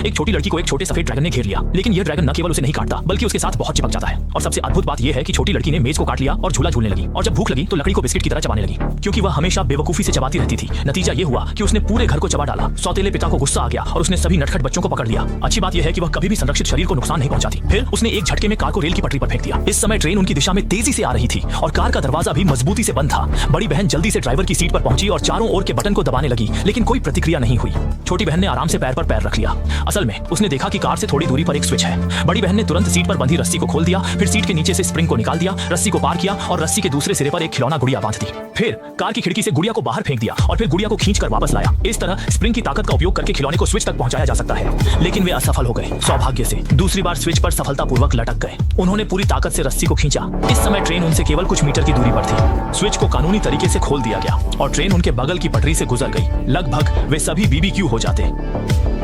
एक छोटी लड़की को एक छोटे सफेद ड्रैगन ने घेर लिया, लेकिन यह ड्रैगन न केवल उसे नहीं काटता बल्कि उसके साथ बहुत चिपक जाता है। और सबसे अद्भुत बात यह है कि छोटी लड़की ने मेज को काट लिया और झूला झूलने लगी, और जब भूख लगी तो लकड़ी को बिस्किट की तरह चबाने लगी, क्योंकि वह हमेशा बेवकूफी से चबाती रहती थी। नतीजा यह हुआ कि उसने पूरे घर को चबा डाला। सौतेले पिता को गुस्सा आ गया और उसने सभी नटखट बच्चों को पकड़ लिया। अच्छी बात यह है कि वह कभी भी संरक्षित शरीर को नुकसान नहीं पहुंचाती। फिर उसने एक झटके में कार को रेल की पटरी पर फेंक दिया। इस समय ट्रेन उनकी दिशा में तेजी से आ रही थी और कार का दरवाजा भी मजबूती से बंद था। बड़ी बहन जल्दी से ड्राइवर की सीट पर पहुंची और चारों ओर के बटन को दबाने लगी, लेकिन कोई प्रतिक्रिया नहीं हुई। छोटी बहन ने आराम से पैर पर पैर रख लिया। असल में उसने देखा कि कार से थोड़ी दूरी पर एक स्विच है। बड़ी बहन ने तुरंत सीट पर बंधी रस्सी को खोल दिया, फिर सीट के नीचे से स्प्रिंग को निकाल दिया, रस्सी को पार किया और रस्सी के दूसरे सिरे पर एक खिलौना गुड़िया बांध दी। फिर कार की खिड़की से गुड़िया को बाहर फेंक दिया और फिर गुड़िया को खींचकर वापस लाया। इस तरह स्प्रिंग की ताकत का उपयोग करके खिलौने को स्विच तक पहुंचाया जा सकता है, लेकिन वे असफल हो गए। सौभाग्य से दूसरी बार स्विच पर सफलतापूर्वक लटक गए। उन्होंने पूरी ताकत से रस्सी को खींचा। इस समय ट्रेन उनसे केवल कुछ मीटर की दूरी पर थी। स्विच को कानूनी तरीके से खोल दिया गया और ट्रेन उनके बगल की पटरी से गुजर गई। लगभग वे सभी बीबीक्यू हो जाते।